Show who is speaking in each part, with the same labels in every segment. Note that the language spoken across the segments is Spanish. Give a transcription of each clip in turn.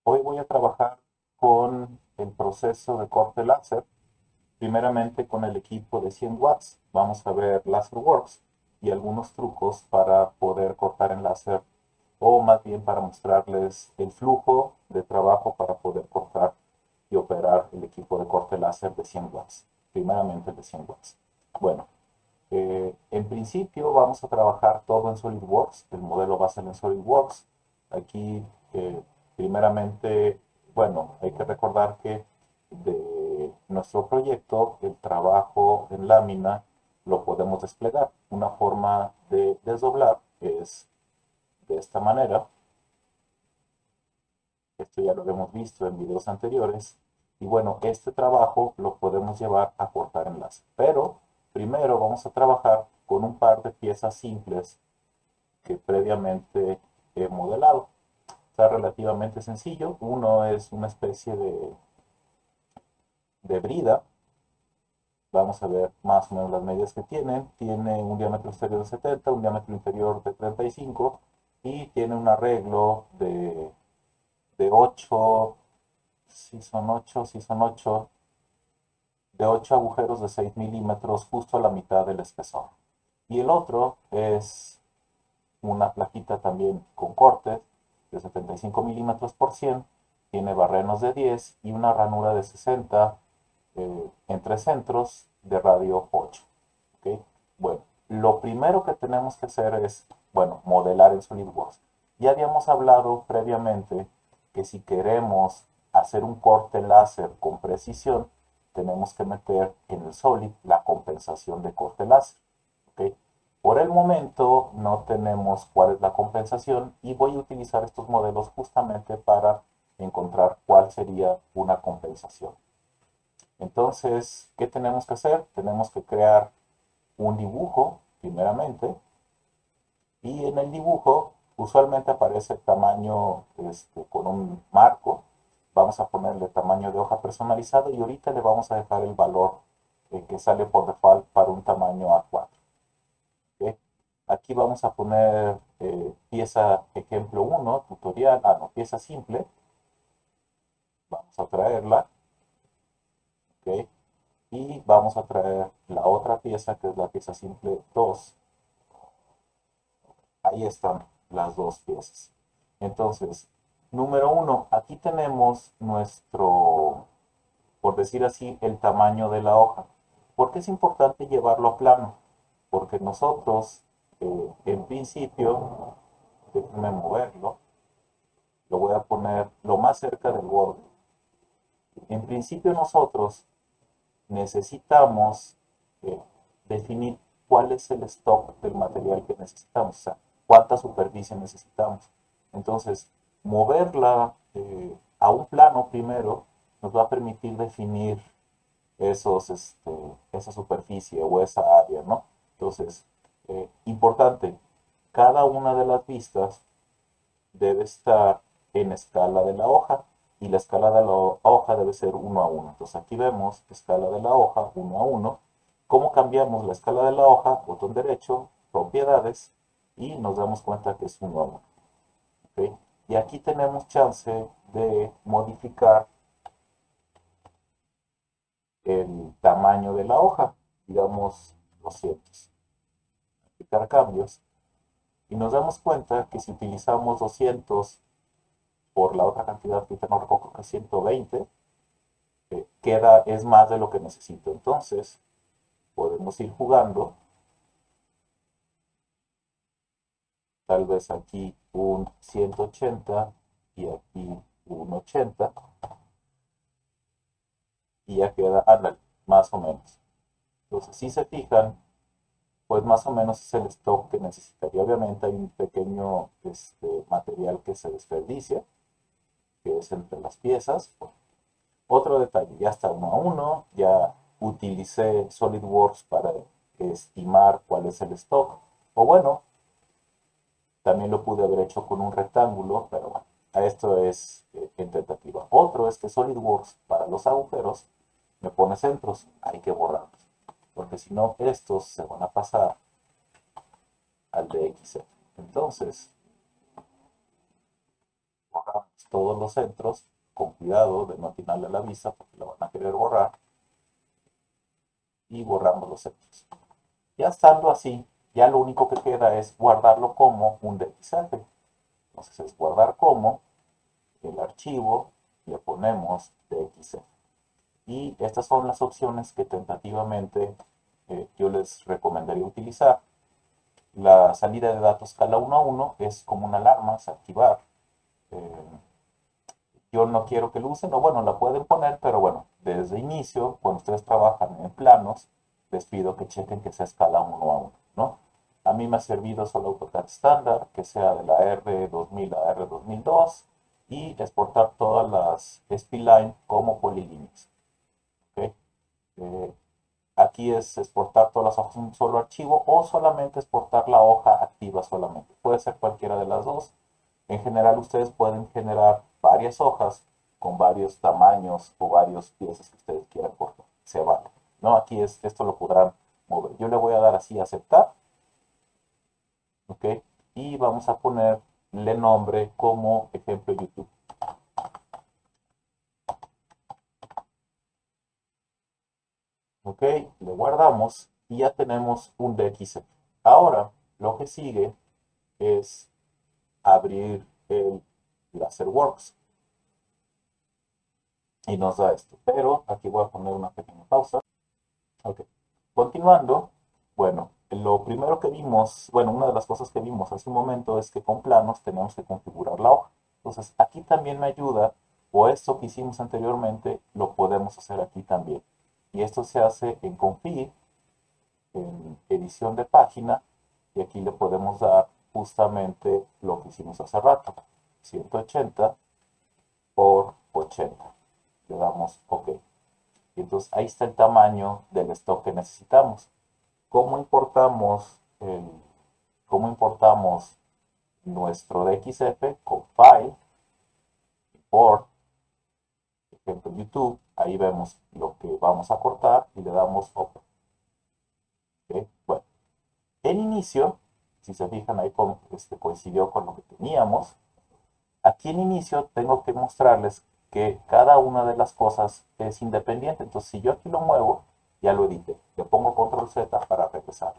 Speaker 1: Hoy voy a trabajar con el proceso de corte láser, primeramente con el equipo de 100 watts. Vamos a ver LaserWorks y algunos trucos para poder cortar en láser, o más bien para mostrarles el flujo de trabajo para poder cortar y operar el equipo de corte láser de 100 watts. Primeramente el de 100 watts. Bueno, en principio vamos a trabajar todo en SolidWorks, el modelo va a ser en SolidWorks. Aquí, primeramente, bueno, hay que recordar que de nuestro proyecto, el trabajo en lámina lo podemos desplegar. Una forma de desdoblar es de esta manera. Esto ya lo hemos visto en videos anteriores. Y bueno, este trabajo lo podemos llevar a cortar enlace. Pero primero vamos a trabajar con un par de piezas simples que previamente he modelado. Está relativamente sencillo. Uno es una especie de brida. Vamos a ver más o menos las medidas que tienen. Tiene un diámetro exterior de 70, un diámetro interior de 35 y tiene un arreglo de 8, si son 8, de 8 agujeros de 6 milímetros justo a la mitad del espesor. Y el otro es una plaquita también con cortes de 75 milímetros por 100, tiene barrenos de 10 y una ranura de 60 entre centros de radio 8. ¿Okay? Bueno, lo primero que tenemos que hacer es, bueno, modelar en SolidWorks. Ya habíamos hablado previamente que si queremos hacer un corte láser con precisión, tenemos que meter en el Solid la compensación de corte láser. ¿Okay? Por el momento no tenemos cuál es la compensación y voy a utilizar estos modelos justamente para encontrar cuál sería una compensación. Entonces, ¿qué tenemos que hacer? Tenemos que crear un dibujo, primeramente, y en el dibujo usualmente aparece el tamaño con un marco. Vamos a ponerle tamaño de hoja personalizado y ahorita le vamos a dejar el valor que sale por default para un tamaño A4. ¿Okay? Aquí vamos a poner pieza ejemplo 1, tutorial, no, pieza simple. Vamos a traerla. ¿Okay? Y vamos a traer la otra pieza que es la pieza simple 2. Ahí están las dos piezas. Entonces, número 1, aquí tenemos nuestro, por decir así, el tamaño de la hoja. ¿Por qué es importante llevarlo a plano? Porque nosotros, en principio, déjenme moverlo, lo voy a poner lo más cerca del borde. En principio nosotros necesitamos eh, definir cuál es el stock del material que necesitamos, o sea, cuánta superficie necesitamos. Entonces, moverla a un plano primero nos va a permitir definir esa superficie o esa área, ¿no? Entonces, importante, cada una de las vistas debe estar en escala de la hoja y la escala de la hoja debe ser 1 a 1. Entonces aquí vemos escala de la hoja 1 a 1. ¿Cómo cambiamos la escala de la hoja? Botón derecho, propiedades y nos damos cuenta que es 1 a 1. ¿Okay? Y aquí tenemos chance de modificar el tamaño de la hoja, digamos 200. Aplicar cambios y nos damos cuenta que si utilizamos 200 por la otra cantidad que no recuerdo que es 120, es más de lo que necesito. Entonces, podemos ir jugando. Tal vez aquí un 180 y aquí un 80. Y ya queda, ándale, más o menos. Entonces, si se fijan, pues más o menos es el stock que necesitaría. Obviamente hay un pequeño material que se desperdicia, que es entre las piezas. Otro detalle, ya está 1 a 1, ya utilicé SolidWorks para estimar cuál es el stock. O bueno, también lo pude haber hecho con un rectángulo, pero bueno, a esto es en tentativa. Otro es que SolidWorks para los agujeros me pone centros, hay que borrarlos, porque si no estos se van a pasar al DXF. Entonces, borramos todos los centros, con cuidado de no atinarle a la vista porque la van a querer borrar, y borramos los centros. Ya estando así, ya lo único que queda es guardarlo como un DXF. Entonces es guardar como el archivo, le ponemos DXF. Y estas son las opciones que tentativamente yo les recomendaría utilizar. La salida de datos escala 1 a 1 es como una alarma, es activar. Eh, yo no quiero que lo usen, o bueno, la pueden poner, pero bueno, desde inicio, cuando ustedes trabajan en planos, les pido que chequen que sea escala 1 a 1, ¿no? A mí me ha servido solo AutoCAD estándar, que sea de la R2000 a R2002, y exportar todas las spline como polylíneas. ¿Okay? Aquí es exportar todas las hojas en un solo archivo o solamente exportar la hoja activa solamente. Puede ser cualquiera de las dos. En general ustedes pueden generar varias hojas con varios tamaños o varias piezas que ustedes quieran cortar. Se vale. ¿No? Aquí esto lo podrán mover. Yo le voy a dar así a aceptar. ¿Ok? Y vamos a ponerle nombre como ejemplo YouTube. ¿Ok? Le guardamos y ya tenemos un DXF. Ahora, lo que sigue es abrir el LaserWorks y nos da esto. Pero aquí voy a poner una pequeña pausa. Ok. Continuando, bueno, lo primero que vimos, bueno, una de las cosas que vimos hace un momento es que con planos tenemos que configurar la hoja. Entonces, aquí también me ayuda, o esto que hicimos anteriormente, lo podemos hacer aquí también. Y esto se hace en config, en edición de página, y aquí le podemos dar justamente lo que hicimos hace rato, 180 por 80. Le damos OK. Y entonces ahí está el tamaño del stock que necesitamos. ¿Cómo importamos, cómo importamos nuestro DXF? Con File, Import, ejemplo YouTube. Ahí vemos lo que vamos a cortar y le damos Open. ¿Okay? Bueno, en inicio, si se fijan ahí coincidió con lo que teníamos. Aquí en inicio tengo que mostrarles que cada una de las cosas es independiente. Entonces, si yo aquí lo muevo, ya lo edité. Le pongo Control Z para regresar.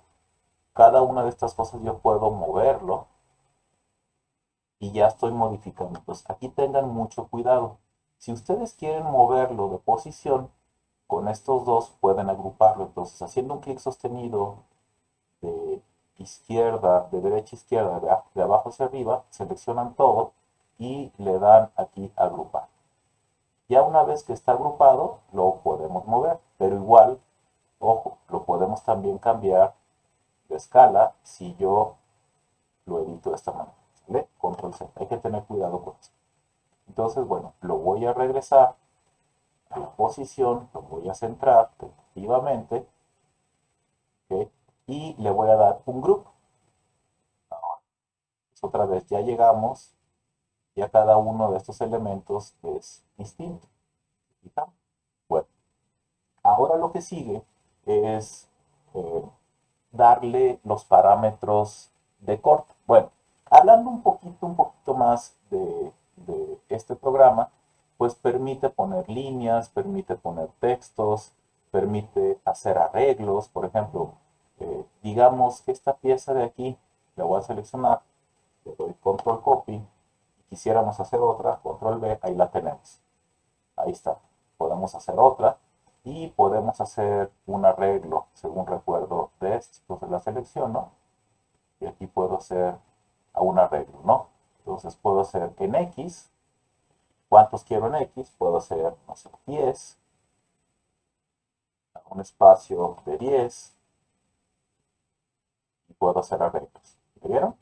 Speaker 1: Cada una de estas cosas yo puedo moverlo y ya estoy modificando. Entonces, aquí tengan mucho cuidado. Si ustedes quieren moverlo de posición, con estos dos pueden agruparlo. Entonces, haciendo un clic sostenido de izquierda, de derecha a izquierda, de abajo hacia arriba, seleccionan todo y le dan aquí agrupar. Ya una vez que está agrupado, lo podemos mover, pero igual, ojo, lo podemos también cambiar de escala si yo lo edito de esta manera. ¿Sale? Control Z. Hay que tener cuidado con esto. Entonces, bueno, lo voy a regresar a la posición, lo voy a centrar tentativamente, ¿okay? Y le voy a dar un grupo. Ahora, otra vez ya llegamos, ya cada uno de estos elementos es distinto. ¿Fijamos? Bueno, ahora lo que sigue es darle los parámetros de corte. Bueno, hablando un poquito más de este programa, pues permite poner líneas, permite poner textos, permite hacer arreglos. Por ejemplo, digamos que esta pieza de aquí, la voy a seleccionar, le doy Control Copy, y quisiéramos hacer otra, Control V, ahí la tenemos. Ahí está. Podemos hacer otra y podemos hacer un arreglo, según recuerdo, de esto. Entonces la selecciono y aquí puedo hacer un arreglo, ¿no? Entonces puedo hacer en X. ¿Cuántos quiero en X? Puedo hacer, no sé, 10. Un espacio de 10. Y puedo hacer arreglos. ¿Me vieron?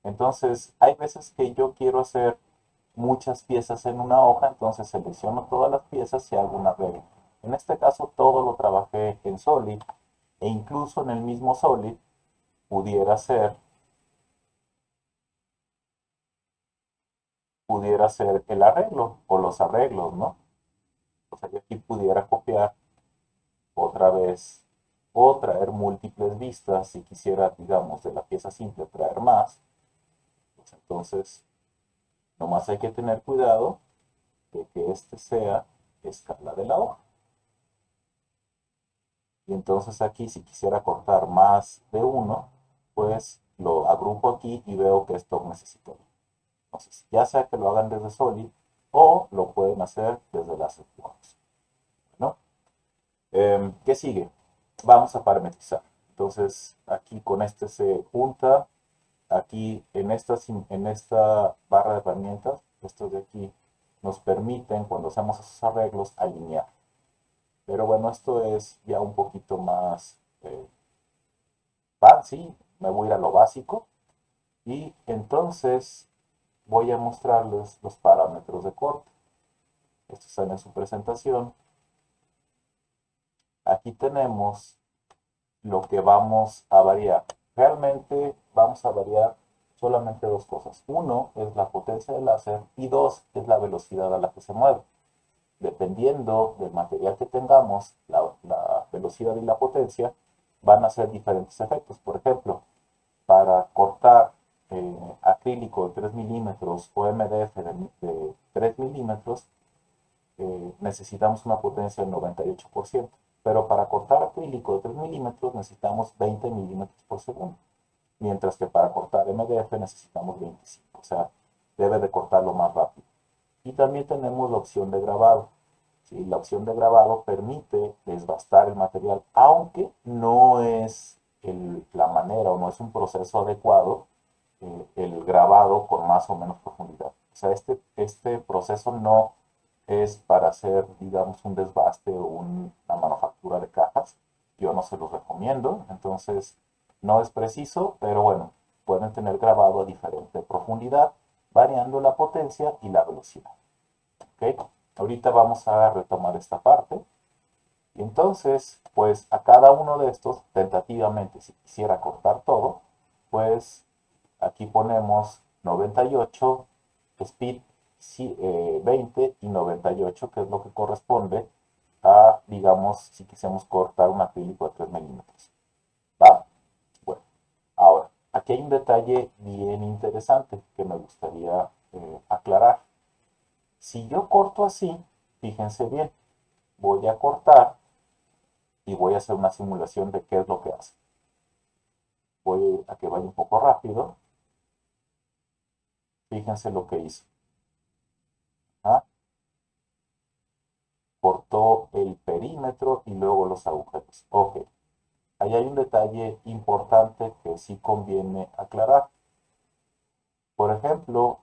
Speaker 1: Entonces, hay veces que yo quiero hacer muchas piezas en una hoja, entonces selecciono todas las piezas y hago un arreglo. En este caso, todo lo trabajé en Solid, e incluso en el mismo Solid pudiera ser el arreglo o los arreglos, ¿no? O sea, yo aquí pudiera copiar otra vez o traer múltiples vistas si quisiera, digamos, de la pieza simple traer más. Pues entonces Nomás hay que tener cuidado de que este sea escala de la hoja. Y entonces aquí, si quisiera cortar más de uno, pues lo agrupo aquí y veo que esto necesita. Entonces, ya sea que lo hagan desde Solid o lo pueden hacer desde las Works. ¿No? ¿Qué sigue? Vamos a parametrizar. Entonces, aquí con este se junta. Aquí en esta barra de herramientas, estos de aquí, nos permiten, cuando hacemos esos arreglos, alinear. Pero bueno, esto es ya un poquito más fancy. Me voy a ir a lo básico. Y entonces voy a mostrarles los parámetros de corte. Estos están en su presentación. Aquí tenemos lo que vamos a variar. Realmente vamos a variar solamente dos cosas. Uno es la potencia del láser y dos es la velocidad a la que se mueve. Dependiendo del material que tengamos, la velocidad y la potencia van a ser diferentes efectos. Por ejemplo, para cortar acrílico de 3 milímetros o MDF de 3 milímetros, necesitamos una potencia del 98%. Pero para cortar acrílico de 3 milímetros necesitamos 20 milímetros por segundo. Mientras que para cortar MDF necesitamos 25. O sea, debe de cortarlo más rápido. Y también tenemos la opción de grabado. ¿Sí? La opción de grabado permite desbastar el material, aunque no es la manera o no es un proceso adecuado el grabado con más o menos profundidad. O sea, este proceso no es para hacer, digamos, un desbaste o una manufactura de cajas. Yo no se los recomiendo, entonces no es preciso, pero bueno, pueden tener grabado a diferente profundidad, variando la potencia y la velocidad. ¿Okay? Ahorita vamos a retomar esta parte. Y entonces, pues a cada uno de estos, tentativamente, si quisiera cortar todo, pues aquí ponemos 98, speed 20 y 98, que es lo que corresponde a, digamos, si quisiéramos cortar un acrílico de 3 milímetros. ¿Va? Bueno, ahora, aquí hay un detalle bien interesante que me gustaría aclarar. Si yo corto así, fíjense bien, voy a cortar y voy a hacer una simulación de qué es lo que hace. Voy a que vaya un poco rápido. Fíjense lo que hizo. ¿Ah? Cortó el perímetro y luego los agujeros. Ok. Ahí hay un detalle importante que sí conviene aclarar. Por ejemplo,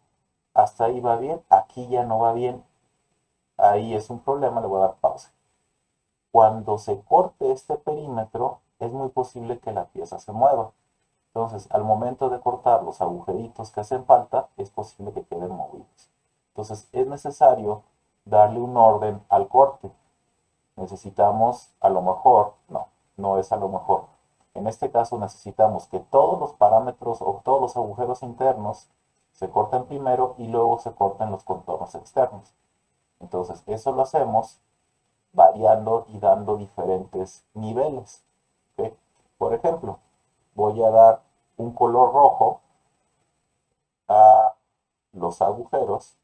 Speaker 1: hasta ahí va bien, aquí ya no va bien. Ahí es un problema, le voy a dar pausa. Cuando se corte este perímetro, es muy posible que la pieza se mueva. Entonces, al momento de cortar los agujeritos que hacen falta, es posible que queden movidos. Entonces, es necesario darle un orden al corte. Necesitamos, a lo mejor, no es a lo mejor. En este caso necesitamos que todos los parámetros o todos los agujeros internos se corten primero y luego se corten los contornos externos. Entonces, eso lo hacemos variando y dando diferentes niveles. ¿Okay? Por ejemplo, voy a dar un color rojo a los agujeros,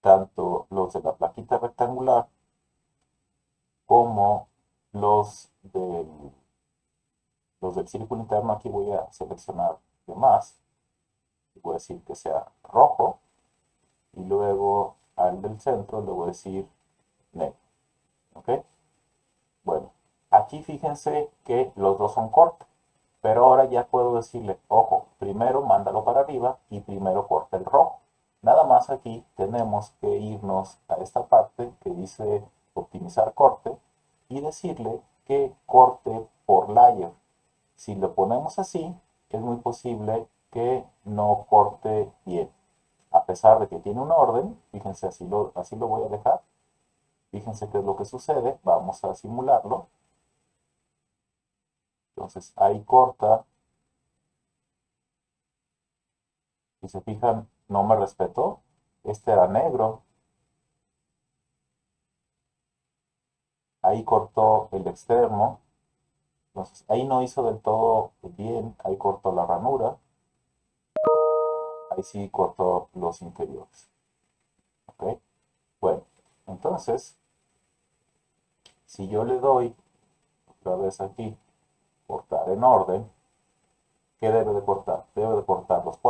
Speaker 1: tanto los de la plaquita rectangular como los del círculo interno. Aquí voy a seleccionar de más y voy a decir que sea rojo, y luego al del centro le voy a decir negro. ¿Ok? Bueno, aquí fíjense que los dos son cortes, pero ahora ya puedo decirle, ojo, primero mándalo para arriba y primero corta el rojo. Nada más aquí tenemos que irnos a esta parte que dice optimizar corte y decirle que corte por layer. Si lo ponemos así, es muy posible que no corte bien. A pesar de que tiene un orden, fíjense, así lo voy a dejar. Fíjense qué es lo que sucede. Vamos a simularlo. Entonces ahí corta. Si se fijan, no me respetó. Este era negro. Ahí cortó el externo. Entonces ahí no hizo del todo bien. Ahí cortó la ranura. ahí sí corto los interiores. ¿Ok? Bueno, entonces, si yo le doy otra vez aquí, cortar en orden, ¿qué debe de cortar? Debe de cortar los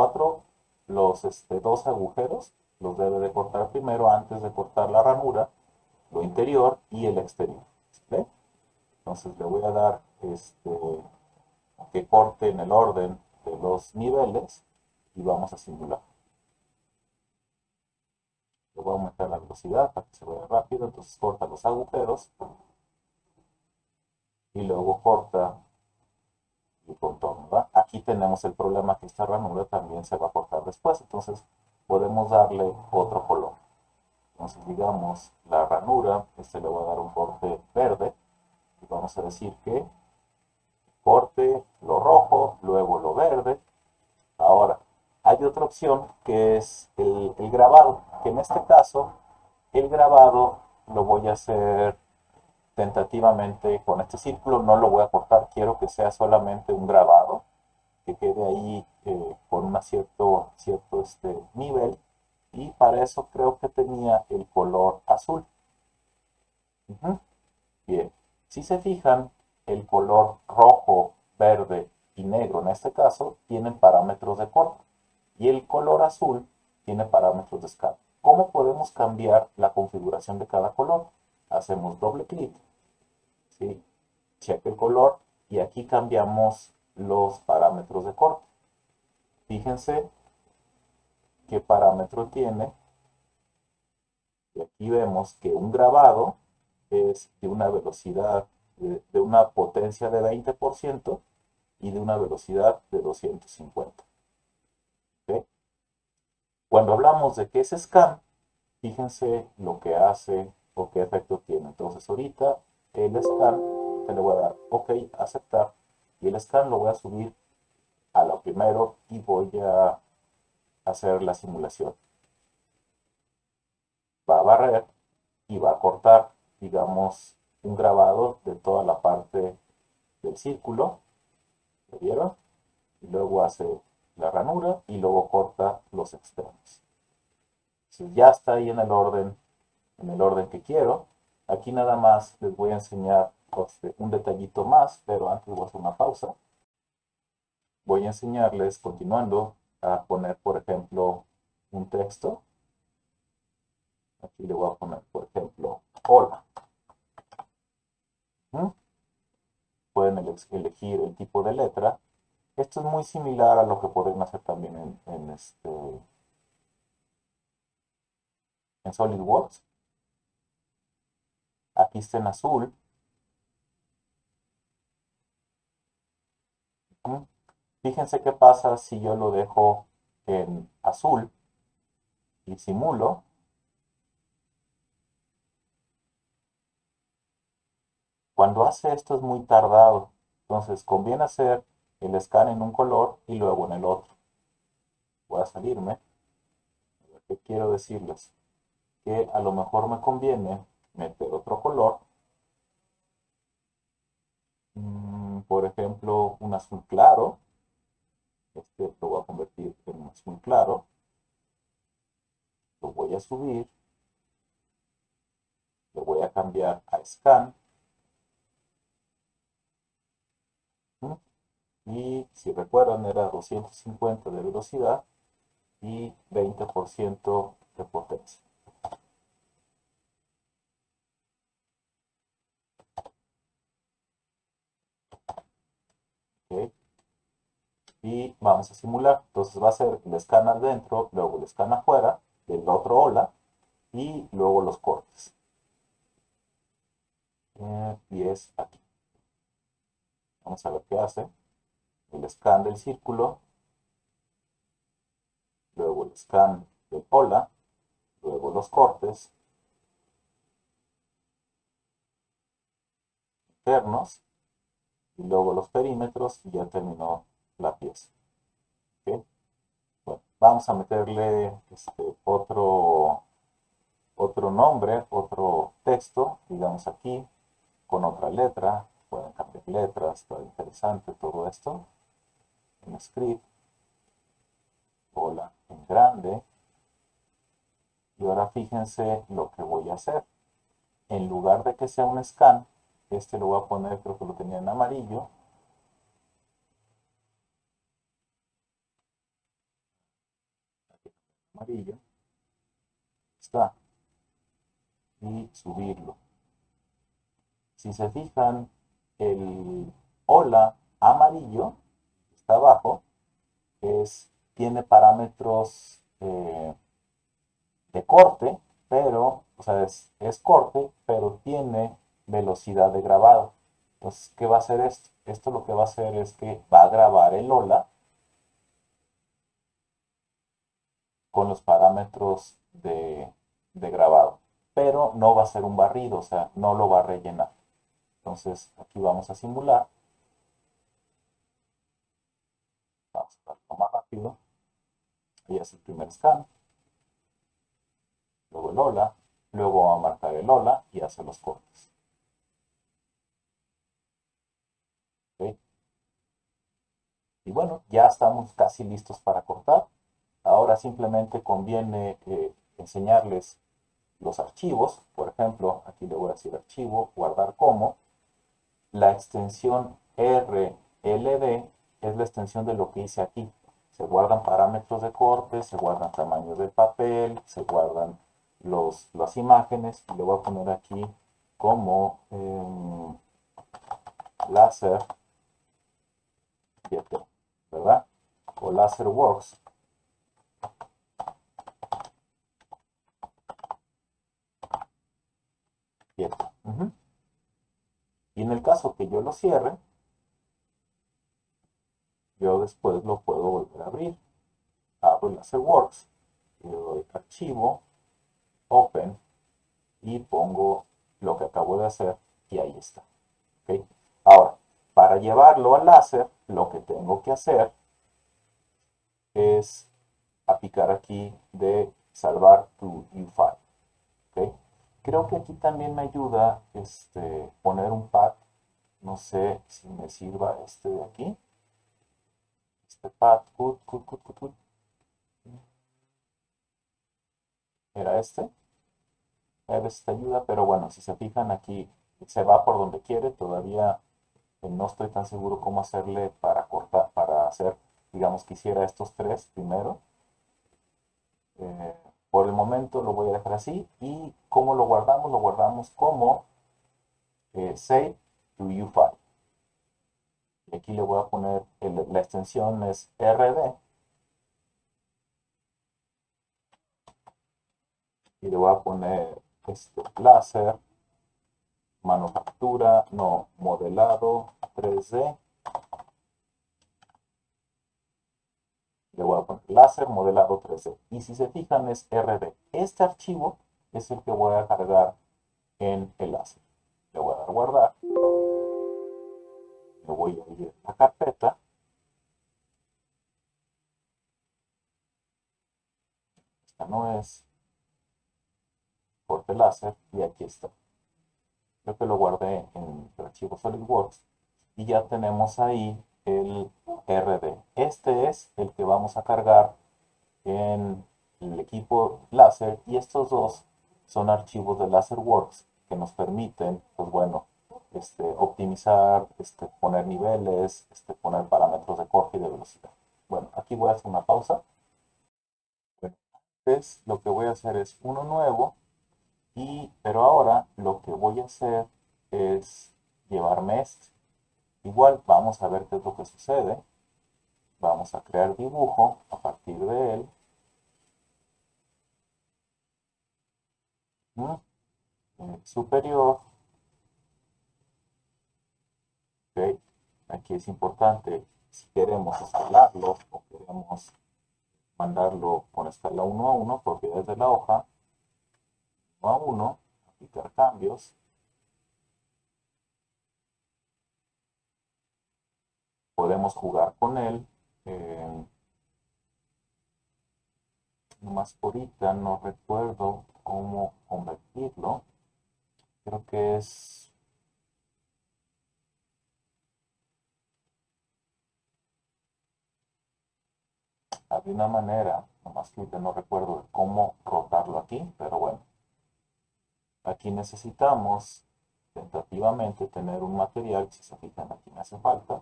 Speaker 1: dos agujeros, los debe de cortar primero antes de cortar la ranura, lo interior y el exterior. ¿Sí? Entonces le voy a dar que corte en el orden de los niveles y vamos a simular. Le voy a aumentar la velocidad para que se vea rápido, entonces corta los agujeros y luego corta el contorno, ¿va? Aquí tenemos el problema que esta ranura también se va a cortar después, entonces podemos darle otro color. Entonces digamos la ranura, le voy a dar un corte verde y vamos a decir que corte lo rojo, luego lo verde. Ahora, hay otra opción que es el grabado, que en este caso el grabado lo voy a hacer tentativamente con este círculo, no lo voy a cortar, quiero que sea solamente un grabado, que quede ahí con un cierto nivel, y para eso creo que tenía el color azul. Bien, si se fijan, el color rojo, verde y negro en este caso tienen parámetros de corte y el color azul tiene parámetros de escala. ¿Cómo podemos cambiar la configuración de cada color? Hacemos doble clic, ¿sí? Check el color y aquí cambiamos los parámetros de corte. Fíjense qué parámetro tiene y aquí vemos que un grabado es de una velocidad, de una potencia de 20% y de una velocidad de 250. ¿Okay? Cuando hablamos de que es scan, fíjense lo que hace o qué efecto tiene. Entonces ahorita el scan, le voy a dar OK, aceptar, y el scan lo voy a subir a lo primero y voy a hacer la simulación. Va a barrer y va a cortar, digamos, un grabado de toda la parte del círculo. ¿Lo vieron? Y luego hace la ranura y luego corta los extremos. Entonces ya está ahí en el orden que quiero. Aquí nada más les voy a enseñar un detallito más, pero antes voy a hacer una pausa. Voy a enseñarles, continuando, a poner, por ejemplo, un texto. Aquí le voy a poner, por ejemplo, hola. Pueden elegir el tipo de letra. Esto es muy similar a lo que pueden hacer también en SolidWorks. Aquí está en azul. Fíjense qué pasa si yo lo dejo en azul y simulo. Cuando hace esto es muy tardado. Entonces conviene hacer el scan en un color y luego en el otro. Voy a salirme. ¿Qué quiero decirles? Que a lo mejor me conviene meter otro color. Por ejemplo, un azul claro. Este lo voy a convertir en un azul claro. Lo voy a subir. Lo voy a cambiar a scan. Y si recuerdan era 250 de velocidad y 20% de potencia. ¿Okay? Y vamos a simular. Entonces va a ser el scan adentro, luego el scan afuera, el otro hola y luego los cortes. Y es aquí. Vamos a ver qué hace. El scan del círculo, luego el scan del hola, luego los cortes internos y luego los perímetros y ya terminó la pieza. ¿Okay? Bueno, vamos a meterle otro nombre, otro texto, digamos aquí, con otra letra. Pueden cambiar letras, está interesante todo esto. En script, hola en fíjense lo que voy a hacer. En lugar de que sea un scan, este lo voy a poner, creo que lo tenía en amarillo. Amarillo. Está. Y subirlo. Si se fijan, el hola amarillo está abajo, tiene parámetros de corte, pero, o sea, es corte, pero tiene velocidad de grabado. Entonces, ¿qué va a hacer esto? Esto lo que va a hacer es que va a grabar el hola con los parámetros de grabado, pero no va a ser un barrido, o sea, no lo va a rellenar. Entonces, aquí vamos a simular. Vamos a darlo más rápido. Ahí es el primer scan. Luego el hola. Luego va a marcar el hola y hace los cortes. ¿Okay? Y bueno, ya estamos casi listos para cortar. Ahora simplemente conviene enseñarles los archivos. Por ejemplo, aquí le voy a decir archivo, guardar como. La extensión RLD es la extensión de lo que hice aquí. Se guardan parámetros de corte, se guardan tamaños del papel, se guardan las imágenes. Y le voy a poner aquí como láser, ¿verdad? O LaserWorks. Y en el caso que yo lo cierre, yo después lo puedo volver a abrir. Abro el LaserWorks, le doy archivo, open, y pongo lo que acabo de hacer y ahí está. ¿Okay? Ahora, para llevarlo al láser, lo que tengo que hacer es aplicar aquí de salvar tu UFI. ¿Okay? Creo que aquí también me ayuda poner un pad. No sé si me sirva este de aquí. Este pad, era este. A veces te ayuda, pero bueno, si se fijan aquí, se va por donde quiere. Todavía no estoy tan seguro cómo hacerle para cortar, para hacer, digamos, que hiciera estos tres primero. Por el momento lo voy a dejar así. ¿Y cómo lo guardamos? Lo guardamos como Save to UFile. Y aquí le voy a poner, la extensión es RD. Y le voy a poner láser, manufactura, no, modelado 3D. Le voy a poner láser modelado 3D. Y si se fijan es RD. Este archivo es el que voy a cargar en el láser. Le voy a dar guardar. Me voy a ir a la carpeta. Esta no es. Corte láser. Y aquí está. Creo que lo guardé en el archivo SolidWorks. Y ya tenemos ahí el RD. Este es el que vamos a cargar en el equipo láser. Y estos dos son archivos de LaserWorks que nos permiten, pues bueno, optimizar, poner niveles, poner parámetros de corte y de velocidad. Bueno, aquí voy a hacer una pausa. Bueno, entonces lo que voy a hacer es uno nuevo, pero ahora lo que voy a hacer es llevarme este. Igual vamos a ver qué es lo que sucede. Vamos a crear dibujo a partir de él. Superior. ¿Okay? Aquí es importante, si queremos escalarlo o queremos mandarlo con escala 1 a 1, propiedades de la hoja, 1 a 1, aplicar cambios. Podemos jugar con él. Nomás ahorita no recuerdo cómo convertirlo. Creo que es... Había una manera, nomás que ahorita no recuerdo de cómo rotarlo aquí, pero bueno. Aquí necesitamos tentativamente tener un material, si se fijan aquí me hace falta.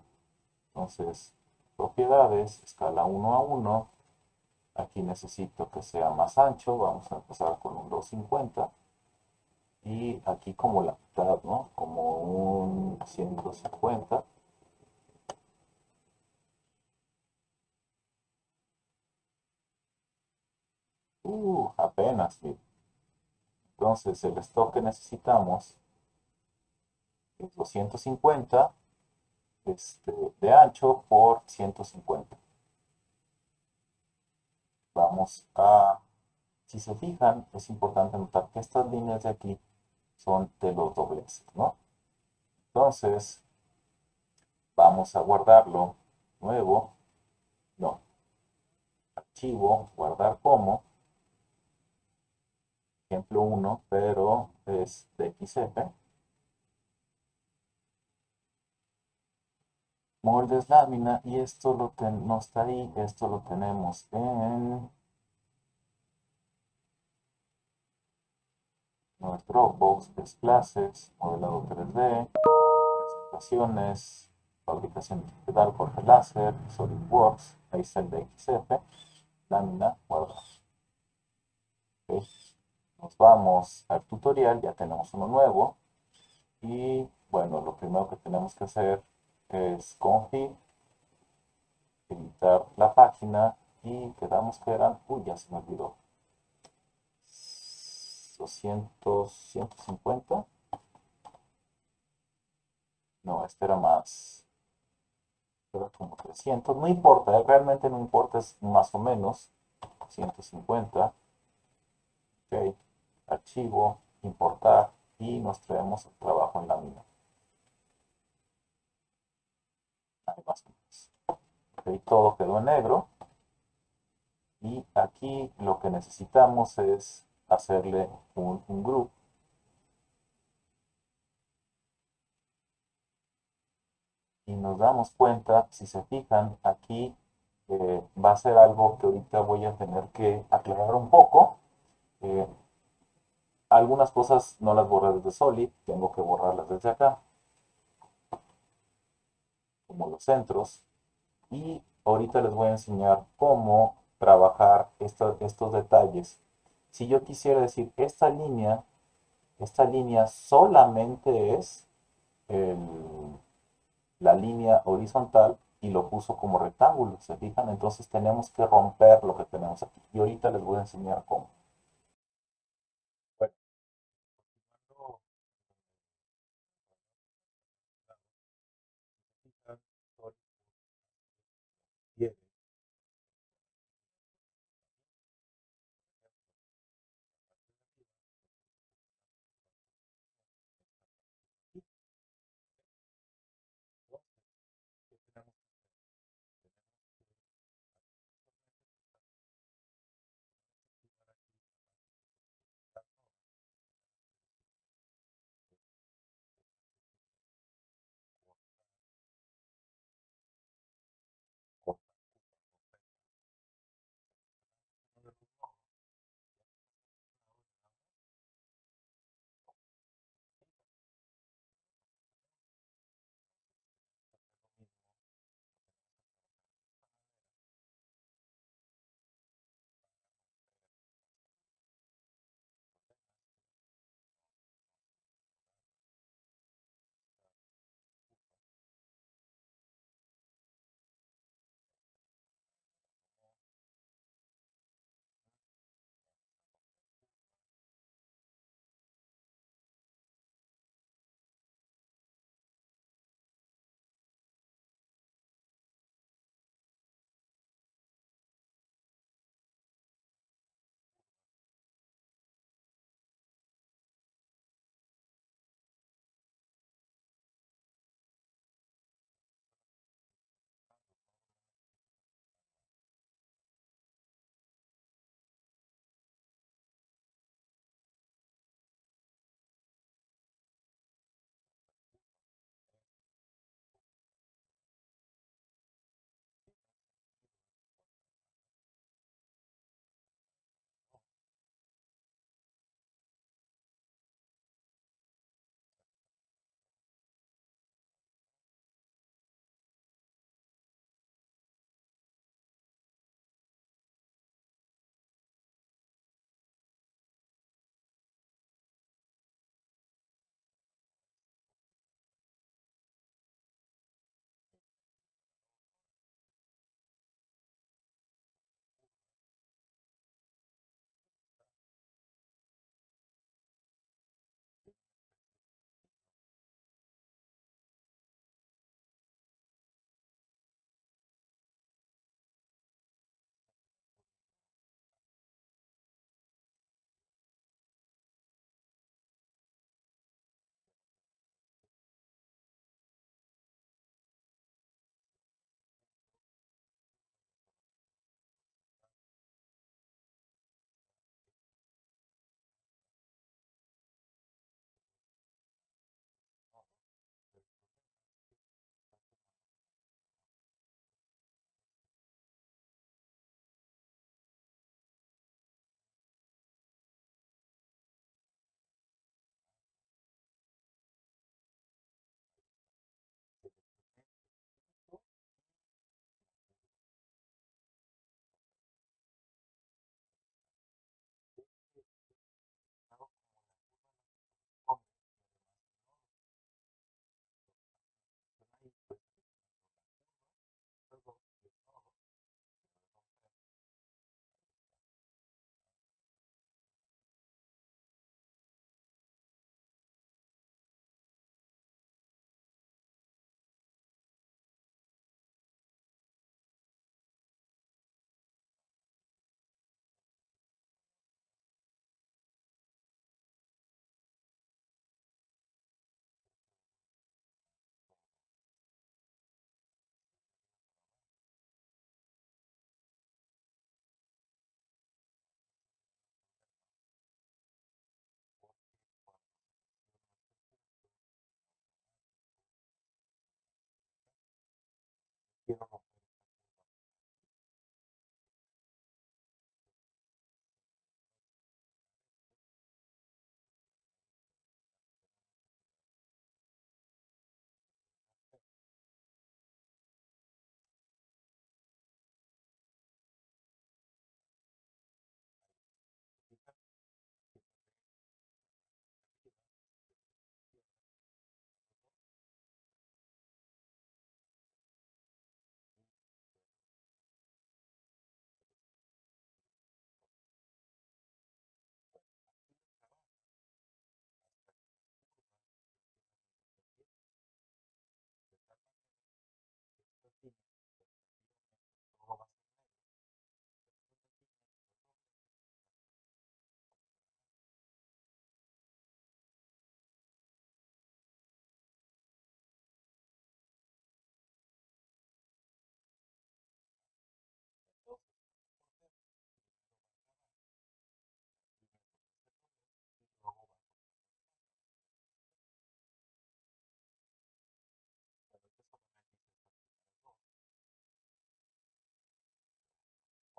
Speaker 1: Entonces, propiedades, escala 1 a 1. Aquí necesito que sea más ancho, vamos a empezar con un 250. Y aquí como la mitad, ¿no? Como un 150. Apenas, miren. Entonces, el stock que necesitamos es 250 de ancho por 150. Vamos a, si se fijan, es importante notar que estas líneas de aquí son de los dobleces, ¿no? Entonces, vamos a guardarlo, nuevo, no, archivo, guardar como, ejemplo 1, pero es de XF. Moldes lámina, y esto no está ahí, esto lo tenemos en nuestro Dropbox, que es clases, modelado 3D, presentaciones, fabricación digital por láser, SolidWorks, ahí está el de XF, lámina, guardar. ¿Ok? Nos vamos al tutorial, ya tenemos uno nuevo, y bueno, lo primero que tenemos que hacer es config, editar la página, y quedamos que eran, uy, ya se me olvidó, 200, 150, no, este era más, era como 300, no importa, realmente no importa, es más o menos 150, ok, archivo, importar, y nos traemos el trabajo en lámina. Ahí más o menos. Ok, todo quedó en negro, y aquí lo que necesitamos es hacerle un group. Y nos damos cuenta, si se fijan, aquí va a ser algo que ahorita voy a tener que aclarar un poco. Eh, Algunas cosas no las borré desde Solid, tengo que borrarlas desde acá, como los centros. Y ahorita les voy a enseñar cómo trabajar estos detalles. Si yo quisiera decir, esta línea solamente es la línea horizontal, y lo puso como rectángulo, ¿se fijan? Entonces tenemos que romper lo que tenemos aquí. Y ahorita les voy a enseñar cómo. Bueno,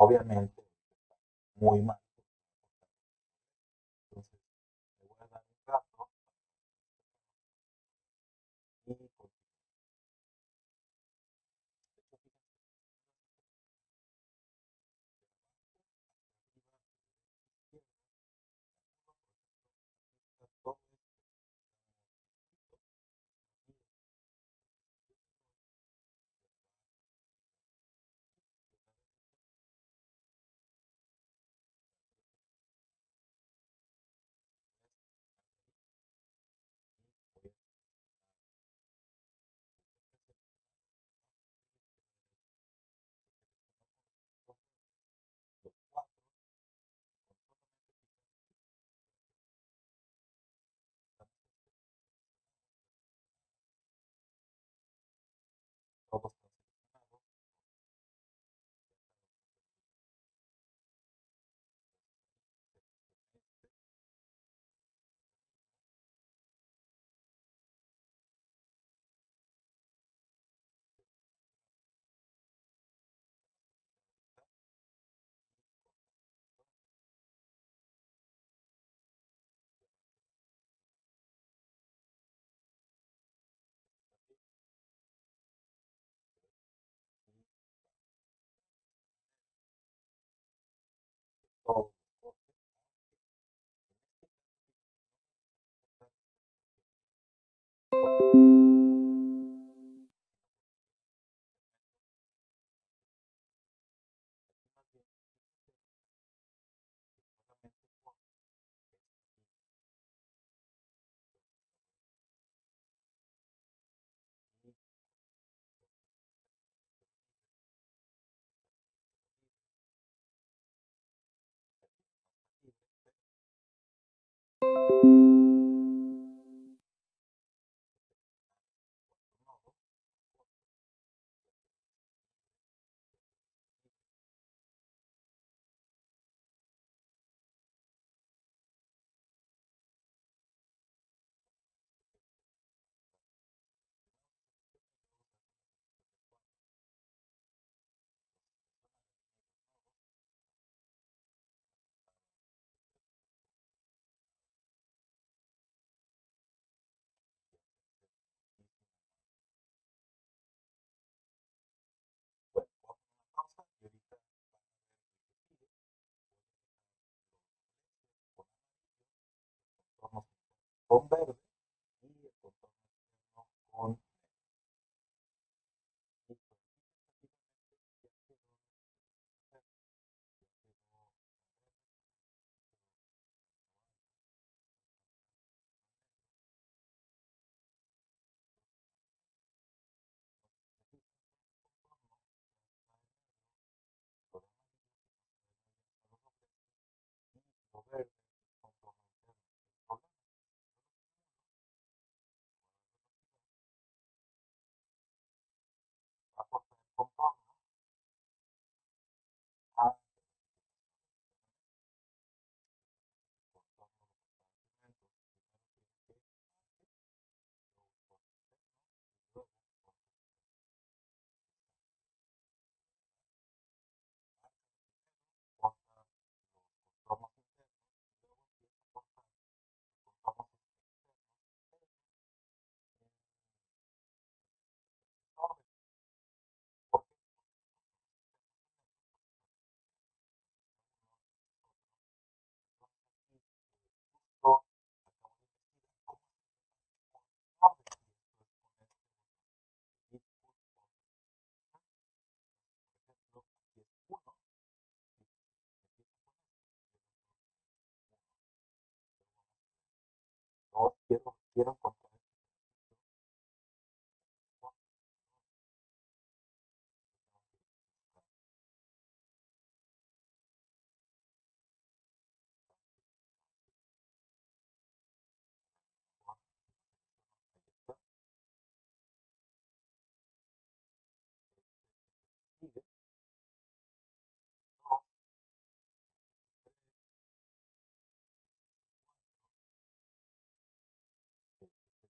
Speaker 1: obviamente muy mal. Entonces, me voy a dar un rato y continuar. De hecho, fíjense, arriba, izquierda, todo todos están seleccionados. Todos los cortes. Más bien, solamente por y nodo, bueno, voy a poner una pausa y ahorita van a ver el que sigue. Voy a dejar los contornos con verde y el contorno externo con listo. Ya quedó, ya quedó lo verde, contorno interno. El problema va a cortar el contorno a contorno lo cortaba anteriormente. Primero tiene que antes, luego corte interno y luego corte corta los contornos internos y luego empieza a cortar los contornos externos, pero en orden. ¿Por qué? Porque justo acabo de investigar cómo se orden y esto es con este botón. Git push order. Por ejemplo, aquí es 1, si empiezo con esto, no quiero encontrar este pedacito, no, tengo que buscar ahí está, sigue, 2, 3,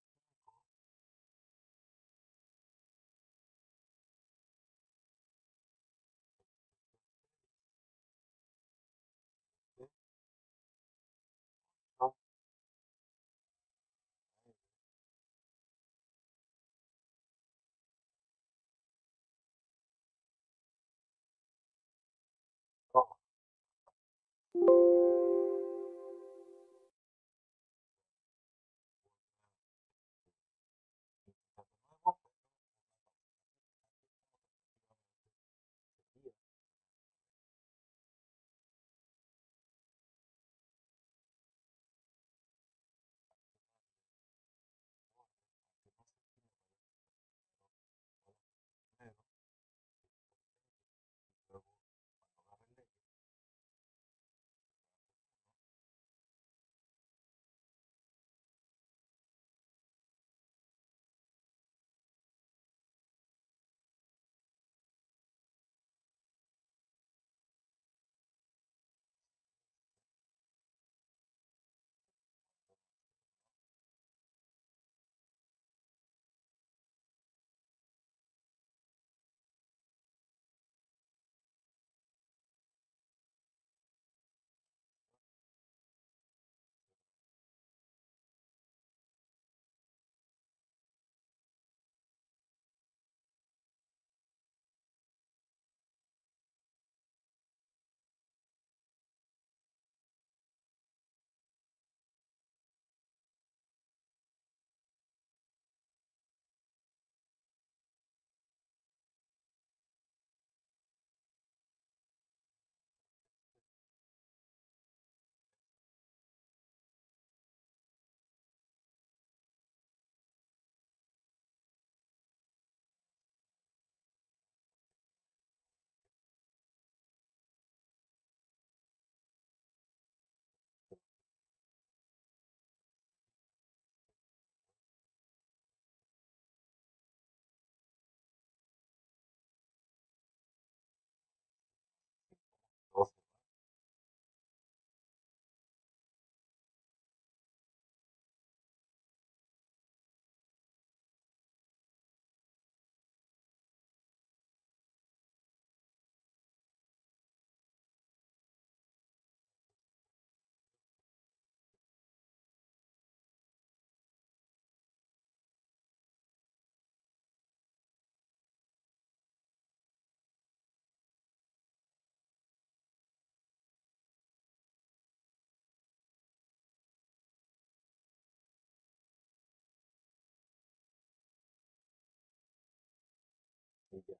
Speaker 1: Y ya.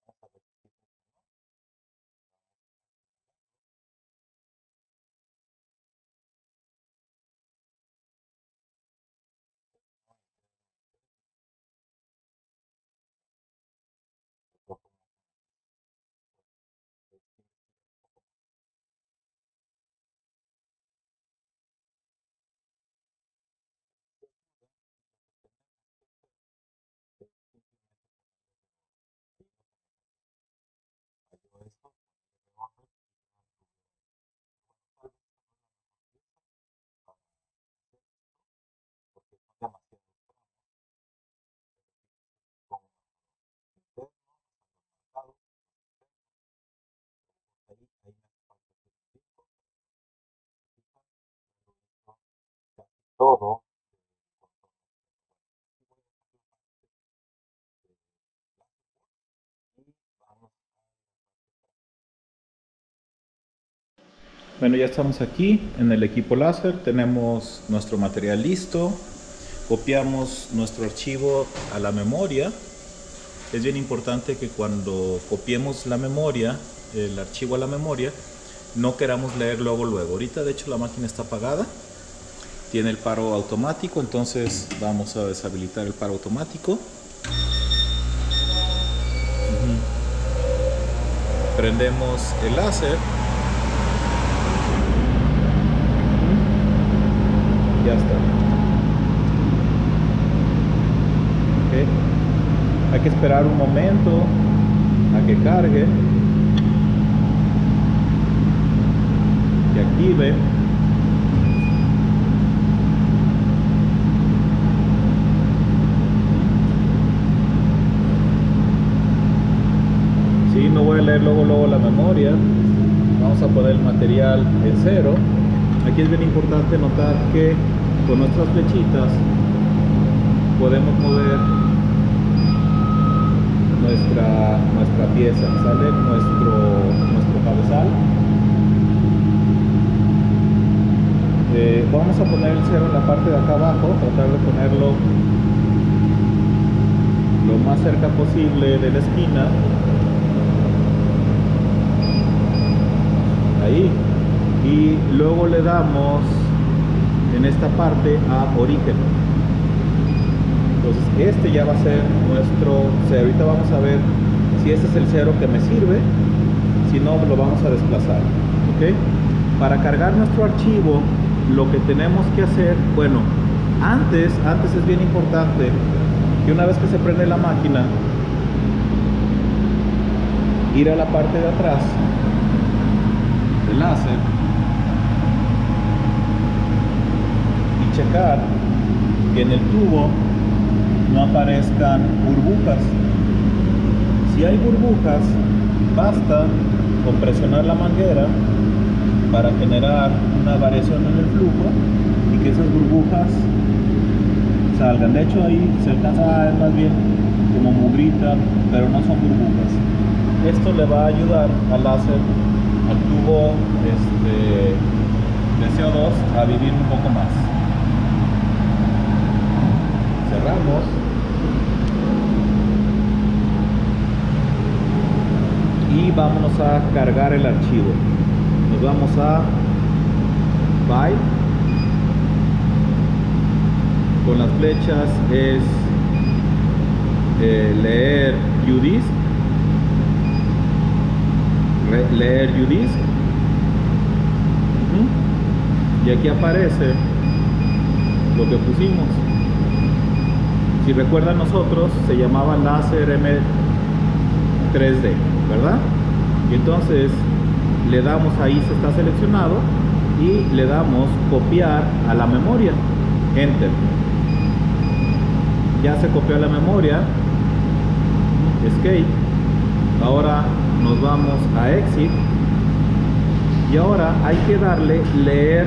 Speaker 1: Vamos a ver si funcionó. Falló esto, rebaja, tal vez para hacer porque son demasiados tramos, como interno, marcado, ahí me hace falta hacer un disco, lo hizo casi todo con todo. Aquí voy a hacer la parte de láser y vamos a la parte práctica. Bueno, ya estamos aquí en el equipo láser, tenemos nuestro material listo, copiamos nuestro archivo a la memoria. Es bien importante que cuando copiemos la memoria, el archivo a la memoria, no queramos leer luego. Ahorita de hecho la máquina está apagada, tiene el paro automático, entonces vamos a deshabilitar el paro automático. Prendemos el láser. Ya está. Okay. Hay que esperar un momento a que cargue, que active. Sí, no voy a leer luego la memoria. Vamos a poner el material en 0. Aquí es bien importante notar que con nuestras flechitas podemos mover nuestra pieza, sale nuestro cabezal. Vamos a poner el 0 en la parte de acá abajo, tratar de ponerlo lo más cerca posible de la esquina. Ahí. Y luego le damos en esta parte a origen. Entonces este ya va a ser nuestro 0. Ahorita vamos a ver si este es el 0 que me sirve, si no lo vamos a desplazar. ¿Okay? Para cargar nuestro archivo, lo que tenemos que hacer, bueno, antes es bien importante que una vez que se prende la máquina, ir a la parte de atrás del láser y checar que en el tubo no aparezcan burbujas. Si hay burbujas, basta con presionar la manguera para generar una variación en el flujo y que esas burbujas salgan. De hecho ahí se alcanza a ver más bien como mugrita, pero no son burbujas. Esto le va a ayudar al láser, al tubo de CO2 a vivir un poco más. Cerramos. Y vámonos a cargar el archivo. Nos vamos a File. Con las flechas es leer UDisk. Leer UDisk. Y aquí aparece lo que pusimos. Si recuerdan, nosotros se llamaba láser M3D, ¿verdad? Y entonces le damos, ahí se está seleccionado, y le damos copiar a la memoria, Enter. Ya se copió a la memoria, Escape. Ahora nos vamos a Exit y ahora hay que darle leer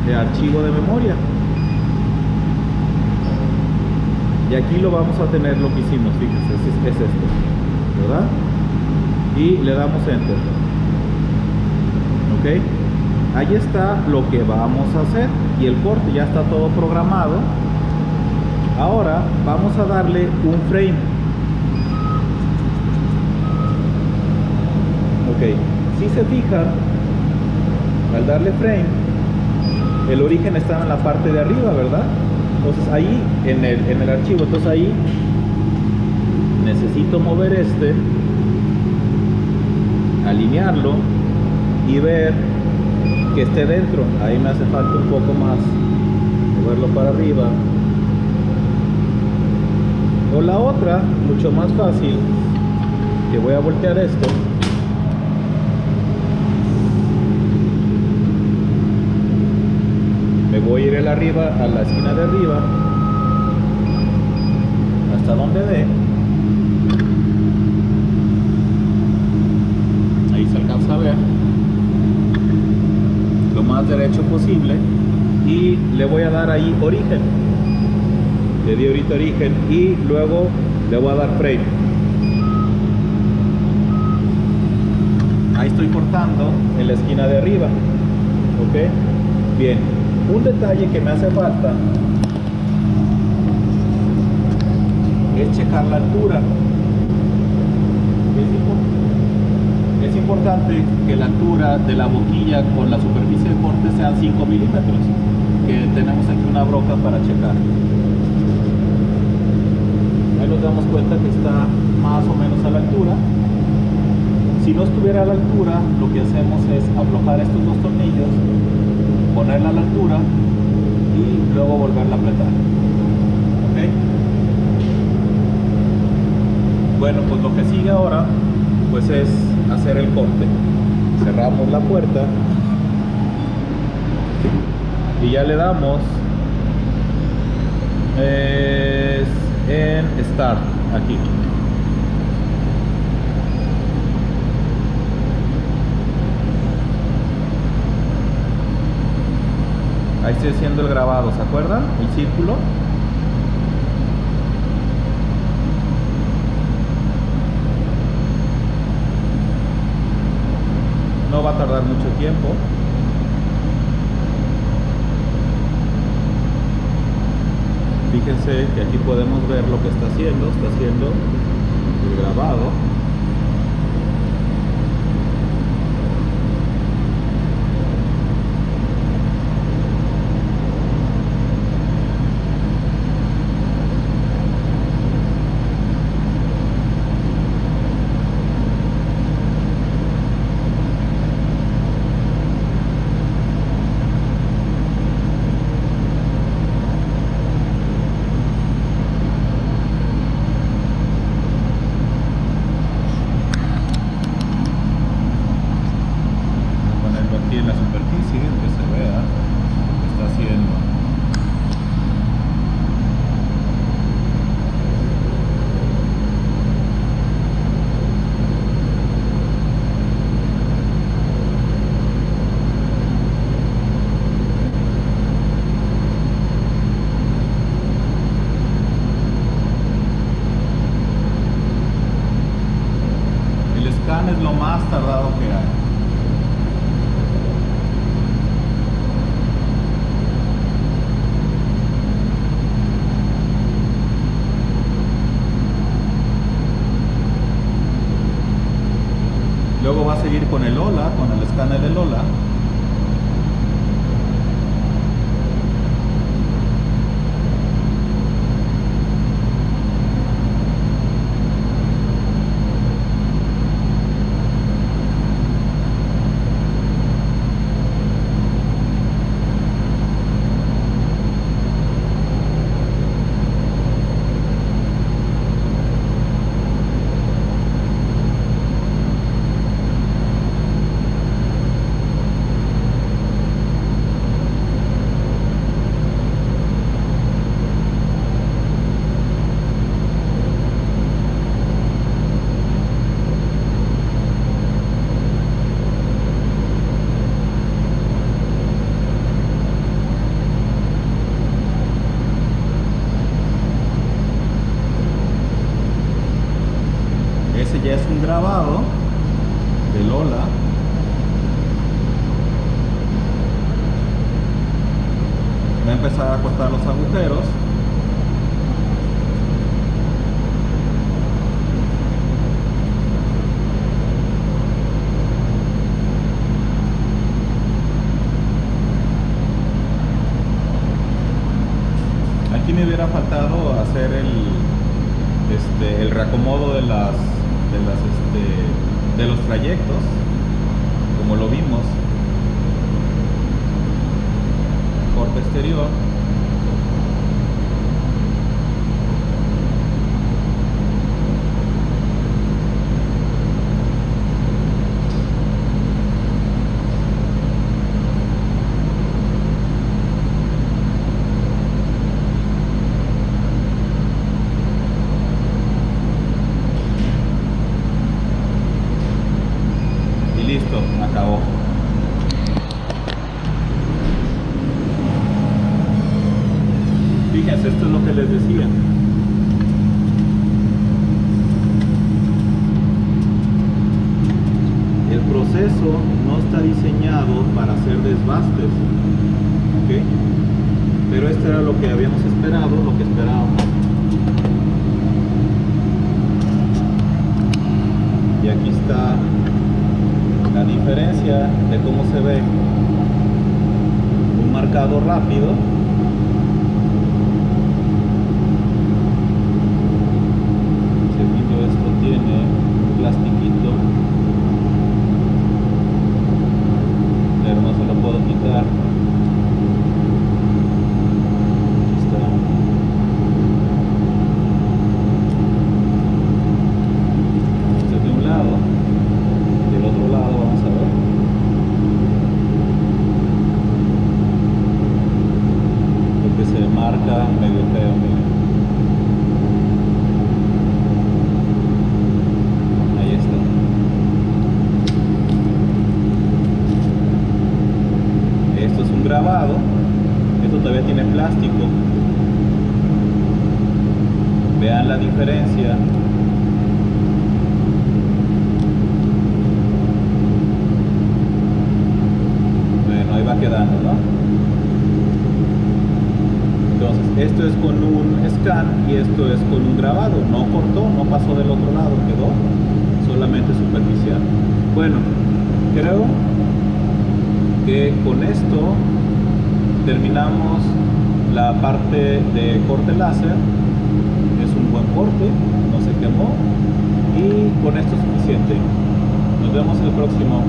Speaker 1: de archivo de memoria. Y aquí lo vamos a tener lo que hicimos, fíjense, es esto, ¿verdad? Y le damos Enter. Ok, ahí está lo que vamos a hacer y el corte ya está todo programado. Ahora vamos a darle un frame. Ok, si se fijan, al darle frame, el origen está en la parte de arriba, ¿verdad? Entonces ahí, en el archivo, entonces ahí necesito mover alinearlo y ver que esté dentro. Ahí me hace falta un poco más, moverlo para arriba. O la otra, mucho más fácil, que voy a voltear esto. Me voy a ir el arriba, a la esquina de arriba, hasta donde dé. Ahí se alcanza a ver lo más derecho posible y le voy a dar ahí origen. Le di ahorita origen y luego le voy a dar frame. Ahí estoy cortando en la esquina de arriba. Ok, bien. Un detalle que me hace falta es checar la altura. Es importante que la altura de la boquilla con la superficie de corte sean 5 milímetros, que tenemos aquí una broca para checar. Ahí nos damos cuenta que está más o menos a la altura. Si no estuviera a la altura, lo que hacemos es aflojar estos dos tornillos, ponerla a la altura y luego volverla a apretar. ¿Ok? Bueno, pues lo que sigue ahora pues es hacer el corte. Cerramos la puerta y ya le damos en Start aquí. Ahí estoy haciendo el grabado, ¿se acuerdan? El círculo. No va a tardar mucho tiempo. Fíjense que aquí podemos ver lo que está haciendo el grabado. En la superficie, que se vea lo que está haciendo. El scan es lo más tardado que hay. Luego va a seguir con el Lola, con el escáner de Lola. Ese ya es un grabado de Lola. Voy a empezar a cortar los agujeros.
Speaker 2: hubiera faltado hacer el reacomodo de los trayectos, como lo vimos. Corte exterior. Listo, acabó. Fíjense, esto es lo que les decía. El proceso no está diseñado para hacer desbastes, ¿ok? Pero esto era lo que habíamos esperado, lo que esperábamos. Y aquí está la diferencia de cómo se ve un marcado rápido esto tiene un plastiquito, pero no se lo puedo quitar. Aquí está. Este es de un lado, del otro lado vamos a ver. Porque se marca medio feo, miren. Grabado, esto todavía tiene plástico. Vean la diferencia. Bueno, ahí va quedando, ¿no? Entonces, esto es con un scan y esto es con un grabado. No cortó, no pasó del otro lado, quedó solamente superficial. Bueno, creo que con esto terminamos la parte de corte láser. Es un buen corte, no se quemó y con esto es suficiente. Nos vemos el próximo.